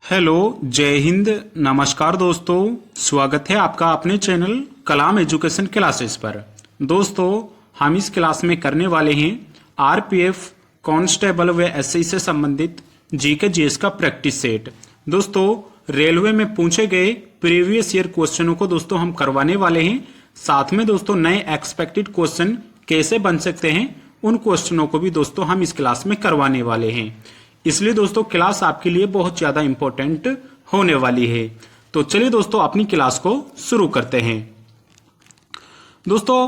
Hello, जय हिंद, नमस्कार दोस्तों। स्वागत है आपका अपने चैनल कलाम एजुकेशन क्लासेस पर। दोस्तों, हम इस क्लास में करने वाले हैं आरपीएफ कांस्टेबल व एसआई से संबंधित जीके जीएस का प्रैक्टिस सेट। दोस्तों, रेलवे में पूछे गए प्रीवियस ईयर क्वेश्चनों को दोस्तों हम करवाने वाले हैं। साथ में दोस्तों नए एक्सपेक्टेड क्वेश्चन कैसे बन सकते हैं उन क्वेश्चनों को भी दोस्तों हम इस क्लास में करवाने वाले हैं। इसलिए दोस्तों क्लास आपके लिए बहुत ज्यादा इंपॉर्टेंट होने वाली है। तो चलिए दोस्तों अपनी क्लास को शुरू करते हैं। दोस्तों,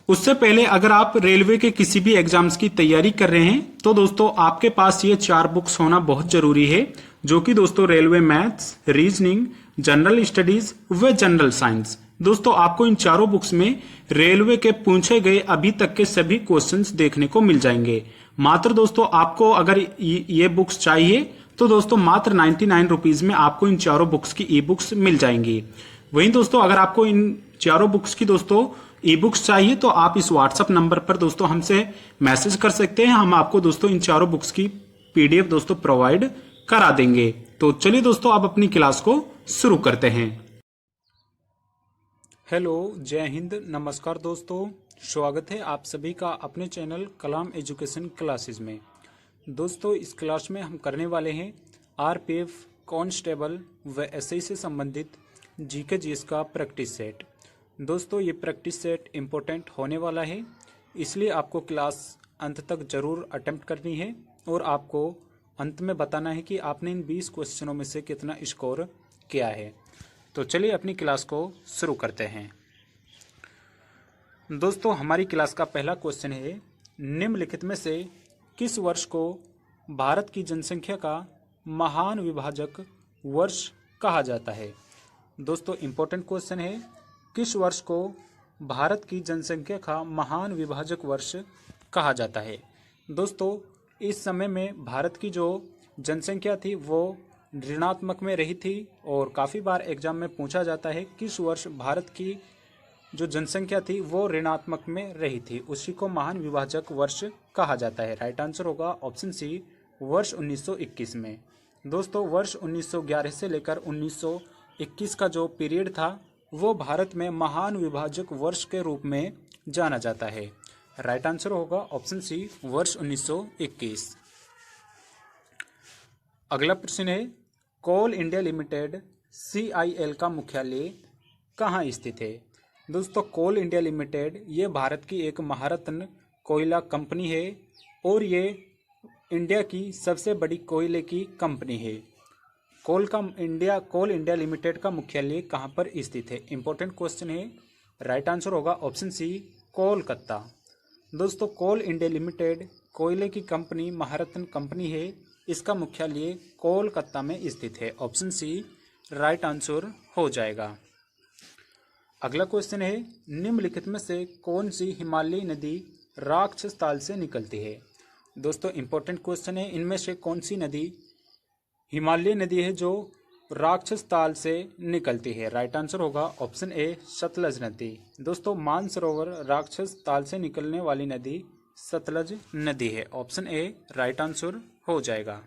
उससे पहले अगर आप रेलवे के किसी भी एग्जाम्स की तैयारी कर रहे हैं तो दोस्तों आपके पास ये 4 बुक्स होना बहुत जरूरी है, जो कि दोस्तों railway maths, reasoning, general studies व जनरल साइंस। दोस्तों आपको इन चारों बुक्स में रेलवे के पूछे गए अभी तक के सभी क्वेश्चंस देखने को मिल जाएंगे। मात्र दोस्तों आपको अगर ये बुक्स चाहिए तो दोस्तों मात्र 99 रुपीज में आपको इन चारों बुक्स की ई बुक्स मिल जाएंगी। वहीं दोस्तों अगर आपको इन चारों बुक्स की दोस्तों ई बुक्स चाहिए तो आप इस व्हाट्सएप नंबर पर दोस्तों हमसे मैसेज कर सकते हैं। हम आपको दोस्तों इन चारों बुक्स की पीडीएफ दोस्तों प्रोवाइड करा देंगे। तो चलिए दोस्तों अब अपनी क्लास को शुरू करते हैं। हेलो, जय हिंद, नमस्कार दोस्तों। स्वागत है आप सभी का अपने चैनल कलाम एजुकेशन क्लासेस में। दोस्तों इस क्लास में हम करने वाले हैं आरपीएफ कांस्टेबल व एसआई से संबंधित जीके जीएस का प्रैक्टिस सेट। दोस्तों ये प्रैक्टिस सेट इम्पोर्टेंट होने वाला है, इसलिए आपको क्लास अंत तक जरूर अटेम्प्ट करनी है और आपको अंत में बताना है कि आपने इन 20 क्वेश्चनों में से कितना स्कोर किया है। तो चलिए अपनी क्लास को शुरू करते हैं। दोस्तों हमारी क्लास का पहला क्वेश्चन है, निम्नलिखित में से किस वर्ष को भारत की जनसंख्या का महान विभाजक वर्ष कहा जाता है। दोस्तों इंपॉर्टेंट क्वेश्चन है, किस वर्ष को भारत की जनसंख्या का महान विभाजक वर्ष कहा जाता है। दोस्तों इस समय में भारत की जो जनसंख्या थी वो ऋणात्मक में रही थी और काफ़ी बार एग्जाम में पूछा जाता है किस वर्ष भारत की जो जनसंख्या थी वो ऋणात्मक में रही थी, उसी को महान विभाजक वर्ष कहा जाता है। राइट आंसर होगा ऑप्शन सी, वर्ष 1921 में। दोस्तों वर्ष 1911 से लेकर 1921 का जो पीरियड था वो भारत में महान विभाजक वर्ष के रूप में जाना जाता है। राइट आंसर होगा ऑप्शन सी, वर्ष 1921। अगला प्रश्न है, कोल इंडिया लिमिटेड CIL का मुख्यालय कहाँ स्थित है। दोस्तों कोल इंडिया लिमिटेड ये भारत की एक महारत्न कोयला कंपनी है और ये इंडिया की सबसे बड़ी कोयले की कंपनी है। कोल इंडिया लिमिटेड का मुख्यालय कहाँ पर स्थित है। इंपॉर्टेंट क्वेश्चन है। राइट आंसर होगा ऑप्शन सी, कोलकाता। दोस्तों कोल इंडिया लिमिटेड कोयले की कंपनी महारत्न कंपनी है, इसका मुख्यालय कोलकाता में स्थित है। ऑप्शन सी राइट आंसर हो जाएगा। अगला क्वेश्चन है, निम्नलिखित में से कौन सी हिमालयी नदी राक्षस ताल से निकलती है। दोस्तों इंपॉर्टेंट क्वेश्चन है, इनमें से कौन सी नदी हिमालयी नदी है जो राक्षस ताल से निकलती है। राइट आंसर होगा ऑप्शन ए, सतलज नदी। दोस्तों मानसरोवर राक्षस ताल से निकलने वाली नदी सतलज नदी है। ऑप्शन ए राइट आंसर हो जाएगा।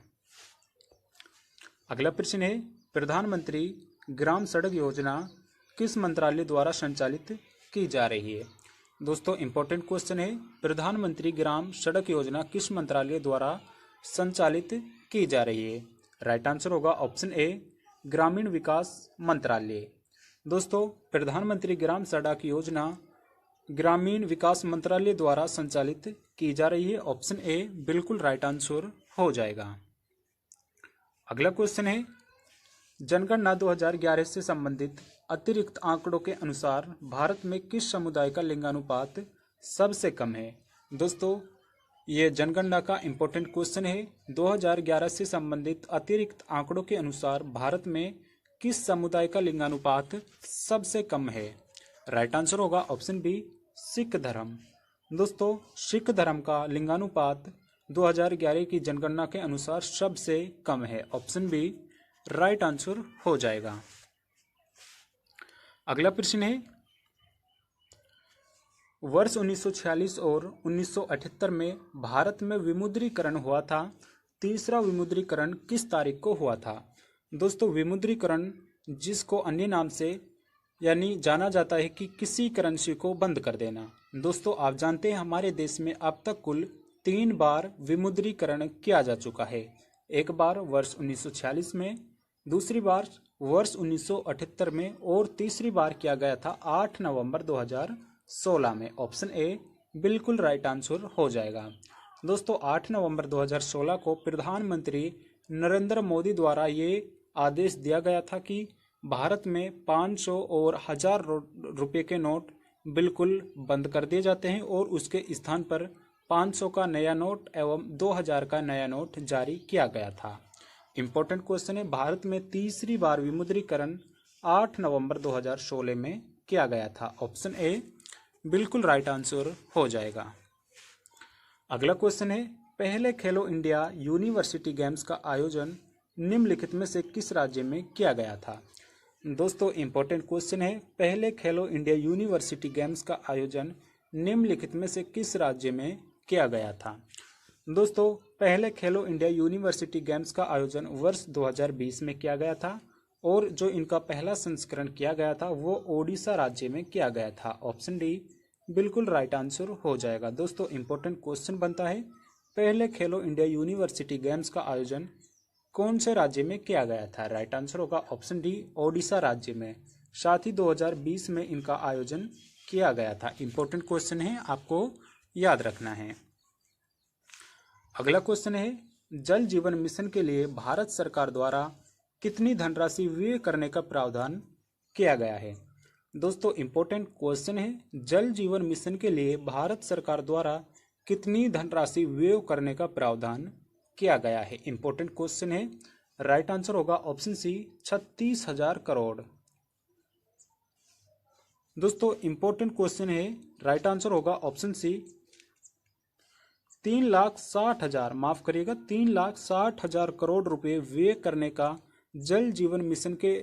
अगला प्रश्न है, प्रधानमंत्री ग्राम सड़क योजना किस मंत्रालय द्वारा संचालित की जा रही है। दोस्तों इंपॉर्टेंट क्वेश्चन है, प्रधानमंत्री ग्राम सड़क योजना किस मंत्रालय द्वारा संचालित की जा रही है। राइट आंसर होगा ऑप्शन ए, ग्रामीण विकास मंत्रालय। दोस्तों प्रधानमंत्री ग्राम सड़क योजना ग्रामीण विकास मंत्रालय द्वारा संचालित की जा रही है। ऑप्शन ए बिल्कुल राइट आंसर हो जाएगा। अगला क्वेश्चन है, जनगणना 2011 से संबंधित अतिरिक्त आंकड़ों के अनुसार भारत में किस समुदाय का लिंगानुपात सबसे कम है। दोस्तों ये जनगणना का इंपॉर्टेंट क्वेश्चन है। 2011 से संबंधित अतिरिक्त आंकड़ों के अनुसार भारत में किस समुदाय का लिंगानुपात सबसे कम है। राइट आंसर होगा ऑप्शन बी, सिख धर्म। दोस्तों सिख धर्म का लिंगानुपात 2011 की जनगणना के अनुसार सबसे कम है। ऑप्शन बी राइट आंसर हो जाएगा। अगला प्रश्न है, वर्ष 1946 और 1978 में भारत में विमुद्रीकरण हुआ था। तीसरा विमुद्रीकरण किस तारीख को हुआ था। दोस्तों विमुद्रीकरण, जिसको अन्य नाम से यानी जाना जाता है कि किसी करेंसी को बंद कर देना। दोस्तों आप जानते हैं हमारे देश में अब तक कुल 3 बार विमुद्रीकरण किया जा चुका है। एक बार वर्ष 1946 में, दूसरी बार वर्ष 1978 में और तीसरी बार किया गया था 8 नवंबर 2016 में। ऑप्शन ए बिल्कुल राइट आंसर हो जाएगा। दोस्तों 8 नवंबर 2016 को प्रधानमंत्री नरेंद्र मोदी द्वारा ये आदेश दिया गया था कि भारत में 500 और 1000 रुपये के नोट बिल्कुल बंद कर दिए जाते हैं और उसके स्थान पर 500 का नया नोट एवं 2000 का नया नोट जारी किया गया था। इंपॉर्टेंट क्वेश्चन है, भारत में तीसरी बार विमुद्रीकरण 8 नवंबर 2016 में किया गया था। ऑप्शन ए बिल्कुल राइट आंसर हो जाएगा। अगला क्वेश्चन है, पहले खेलो इंडिया यूनिवर्सिटी गेम्स का आयोजन निम्नलिखित में से किस राज्य में किया गया था। दोस्तों इंपॉर्टेंट क्वेश्चन है, पहले खेलो इंडिया यूनिवर्सिटी गेम्स का आयोजन निम्नलिखित में से किस राज्य में किया गया था। दोस्तों पहले खेलो इंडिया यूनिवर्सिटी गेम्स का आयोजन वर्ष 2020 में किया गया था और जो इनका पहला संस्करण किया गया था वो ओडिशा राज्य में किया गया था। ऑप्शन डी बिल्कुल राइट आंसर हो जाएगा। दोस्तों इंपॉर्टेंट क्वेश्चन बनता है, पहले खेलो इंडिया यूनिवर्सिटी गेम्स का आयोजन कौन से राज्य में किया गया था। राइट आंसर होगा ऑप्शन डी ओडिशा राज्य में। साथ ही 2020 में इनका आयोजन किया गया था। इंपॉर्टेंट क्वेश्चन है, आपको याद रखना है। अगला क्वेश्चन है, जल जीवन मिशन के लिए भारत सरकार द्वारा कितनी धनराशि व्यय करने का प्रावधान किया गया है। दोस्तों इंपॉर्टेंट क्वेश्चन है, जल जीवन मिशन के लिए भारत सरकार द्वारा कितनी धनराशि व्यय करने का प्रावधान किया गया है। इंपॉर्टेंट क्वेश्चन है, राइट आंसर होगा ऑप्शन सी 36,000 करोड़। दोस्तों इंपॉर्टेंट क्वेश्चन है, राइट आंसर होगा ऑप्शन सी 3,60,000, माफ करिएगा 3,60,000 करोड़ रुपए व्यय करने का जल जीवन मिशन के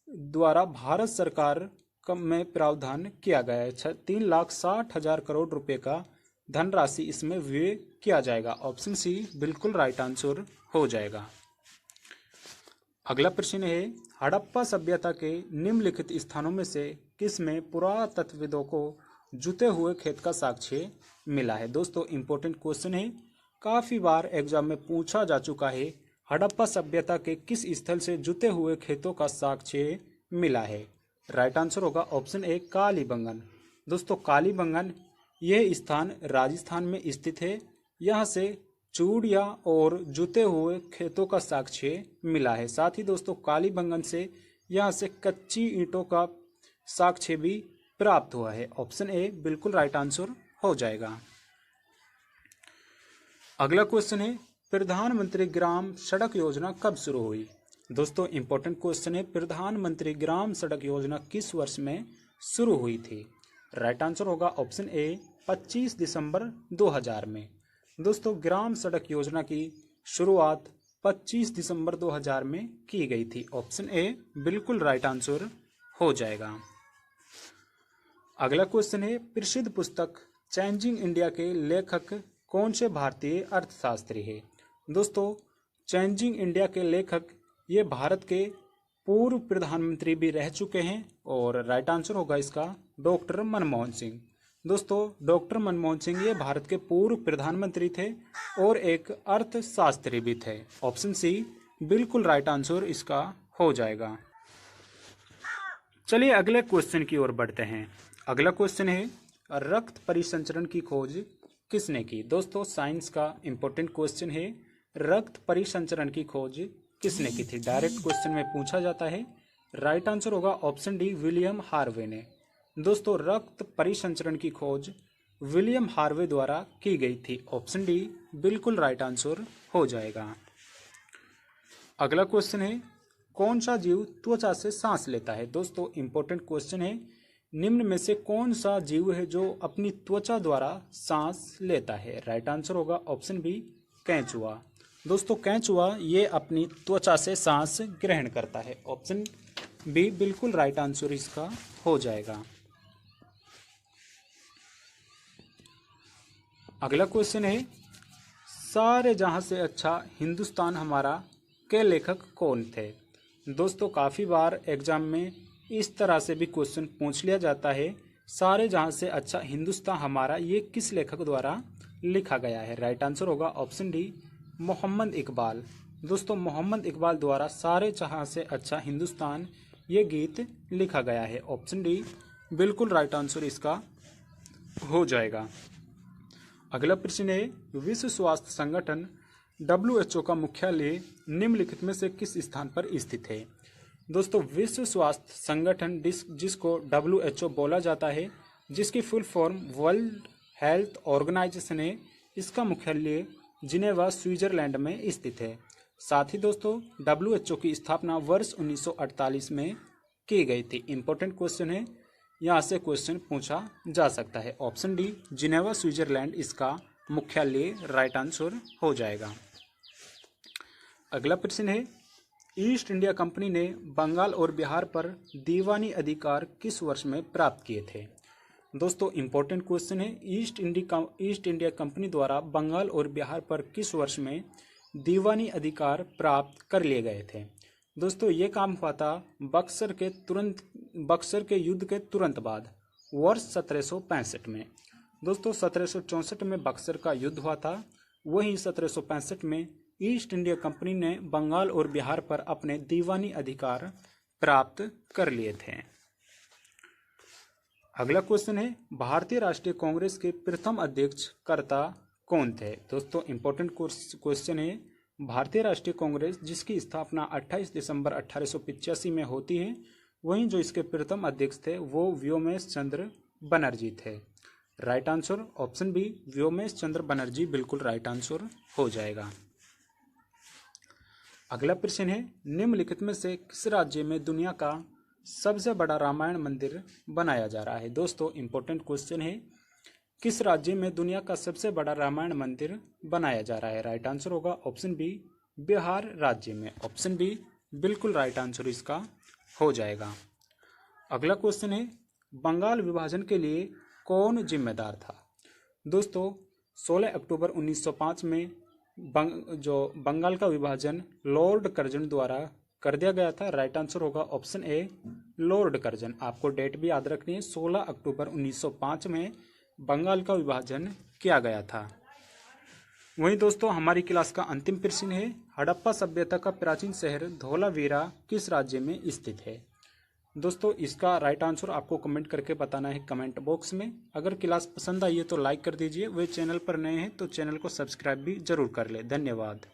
द्वारा भारत सरकार में प्रावधान किया गया है। 3,60,000 करोड़ रुपए का धनराशि इसमें व्यय किया जाएगा। ऑप्शन सी बिल्कुल राइट आंसर हो जाएगा। अगला प्रश्न है, हड़प्पा सभ्यता के निम्नलिखित स्थानों में से किस में पुरातत्वविदों को जुते हुए खेत का साक्ष्य मिला है। दोस्तों इंपॉर्टेंट क्वेश्चन है, काफी बार एग्जाम में पूछा जा चुका है, हड़प्पा सभ्यता के किस स्थल से जुते हुए खेतों का साक्ष्य मिला है। राइट आंसर होगा ऑप्शन ए कालीबंगन। दोस्तों कालीबंगन यह स्थान राजस्थान में स्थित है। यहाँ से चूड़िया और जुते हुए खेतों का साक्ष्य मिला है। साथ ही दोस्तों कालीबंगन से यहाँ से कच्ची ईंटों का साक्ष्य भी प्राप्त हुआ है। ऑप्शन ए बिल्कुल राइट आंसर हो जाएगा। अगला क्वेश्चन है, प्रधानमंत्री ग्राम सड़क योजना कब शुरू हुई। दोस्तों इंपॉर्टेंट क्वेश्चन है, प्रधानमंत्री ग्राम सड़क योजना किस वर्ष में शुरू हुई थी। राइट आंसर होगा ऑप्शन ए 25 दिसंबर 2000 में। दोस्तों ग्राम सड़क योजना की शुरुआत 25 दिसंबर 2000 में की गई थी। ऑप्शन ए बिल्कुल राइट आंसर हो जाएगा। अगला क्वेश्चन है, प्रसिद्ध पुस्तक चेंजिंग इंडिया के लेखक कौन से भारतीय अर्थशास्त्री है। दोस्तों चेंजिंग इंडिया के लेखक ये भारत के पूर्व प्रधानमंत्री भी रह चुके हैं और राइट आंसर होगा इसका डॉक्टर मनमोहन सिंह। दोस्तों डॉक्टर मनमोहन सिंह ये भारत के पूर्व प्रधानमंत्री थे और एक अर्थशास्त्री भी थे। ऑप्शन सी बिल्कुल राइट आंसर इसका हो जाएगा। चलिए अगले क्वेश्चन की ओर बढ़ते हैं। अगला क्वेश्चन है, रक्त परिसंचरण की खोज किसने की। दोस्तों साइंस का इंपॉर्टेंट क्वेश्चन है, रक्त परिसंचरण की खोज किसने की थी। डायरेक्ट क्वेश्चन में पूछा जाता है। राइट आंसर होगा ऑप्शन डी विलियम हार्वे ने। दोस्तों रक्त परिसंचरण की खोज विलियम हार्वे द्वारा की गई थी। ऑप्शन डी बिल्कुल राइट आंसर हो जाएगा। अगला क्वेश्चन है, कौन सा जीव त्वचा से सांस लेता है। दोस्तों इंपॉर्टेंट क्वेश्चन है, निम्न में से कौन सा जीव है जो अपनी त्वचा द्वारा सांस लेता है। राइट आंसर होगा ऑप्शन बी केंचुआ। दोस्तों केंचुआ ये अपनी त्वचा से सांस ग्रहण करता है। ऑप्शन बी बिल्कुल राइट आंसर इसका हो जाएगा। अगला क्वेश्चन है, सारे जहां से अच्छा हिंदुस्तान हमारा के लेखक कौन थे। दोस्तों काफ़ी बार एग्जाम में इस तरह से भी क्वेश्चन पूछ लिया जाता है, सारे जहां से अच्छा हिंदुस्तान हमारा, ये किस लेखक द्वारा लिखा गया है? राइट आंसर होगा ऑप्शन डी, मोहम्मद इकबाल। दोस्तों मोहम्मद इकबाल द्वारा सारे जहां से अच्छा हिंदुस्तान ये गीत लिखा गया है। ऑप्शन डी बिल्कुल राइट आंसर इसका हो जाएगा। अगला प्रश्न है, विश्व स्वास्थ्य संगठन WHO का मुख्यालय निम्नलिखित में से किस स्थान पर स्थित है? दोस्तों विश्व स्वास्थ्य संगठन जिसको WHO बोला जाता है, जिसकी full form World Health Organization है, इसका मुख्यालय जिनेवा स्विट्जरलैंड में स्थित है। साथ ही दोस्तों WHO की स्थापना वर्ष 1948 में की गई थी। इंपॉर्टेंट क्वेश्चन है, यहाँ से क्वेश्चन पूछा जा सकता है। ऑप्शन डी जिनेवा स्विट्जरलैंड इसका मुख्यालय राइट आंसर हो जाएगा। अगला प्रश्न है, ईस्ट इंडिया कंपनी ने बंगाल और बिहार पर दीवानी अधिकार किस वर्ष में प्राप्त किए थे? दोस्तों इंपॉर्टेंट क्वेश्चन है, ईस्ट इंडिया कंपनी द्वारा बंगाल और बिहार पर किस वर्ष में दीवानी अधिकार प्राप्त कर लिए गए थे? दोस्तों ये काम हुआ था बक्सर के युद्ध के तुरंत बाद वर्ष 1765 में। दोस्तों 1764 में बक्सर का युद्ध हुआ था, वहीं 1765 में ईस्ट इंडिया कंपनी ने बंगाल और बिहार पर अपने दीवानी अधिकार प्राप्त कर लिए थे। अगला क्वेश्चन है, भारतीय राष्ट्रीय कांग्रेस के प्रथम अध्यक्षकर्ता कौन थे? दोस्तों इंपॉर्टेंट क्वेश्चन है, भारतीय राष्ट्रीय कांग्रेस जिसकी स्थापना 28 दिसंबर 1885 में होती है, वहीं जो इसके प्रथम अध्यक्ष थे वो व्योमेश चंद्र बनर्जी थे। Right answer option B Vyomesh Chandra Banerjee बिल्कुल राइट आंसर हो जाएगा। अगला प्रश्न है, निम्नलिखित में से किस राज्य में दुनिया का सबसे बड़ा रामायण मंदिर बनाया जा रहा है? दोस्तों इंपॉर्टेंट क्वेश्चन है, किस राज्य में दुनिया का सबसे बड़ा रामायण मंदिर बनाया जा रहा है? राइट आंसर होगा ऑप्शन बी बिहार राज्य में। ऑप्शन बी बिल्कुल राइट आंसर इसका हो जाएगा। अगला क्वेश्चन है, बंगाल विभाजन के लिए कौन जिम्मेदार था? दोस्तों 16 अक्टूबर 1905 में बंगाल का विभाजन लॉर्ड कर्जन द्वारा कर दिया गया था। राइट आंसर होगा ऑप्शन ए लॉर्ड कर्जन। आपको डेट भी याद रखनी है, 16 अक्टूबर 1905 में बंगाल का विभाजन किया गया था। वहीं दोस्तों हमारी क्लास का अंतिम प्रश्न है, हड़प्पा सभ्यता का प्राचीन शहर धोलावीरा किस राज्य में स्थित है? दोस्तों इसका राइट आंसर आपको कमेंट करके बताना है कमेंट बॉक्स में। अगर क्लास पसंद आई है तो लाइक कर दीजिए, वे चैनल पर नए हैं तो चैनल को सब्सक्राइब भी जरूर कर ले। धन्यवाद।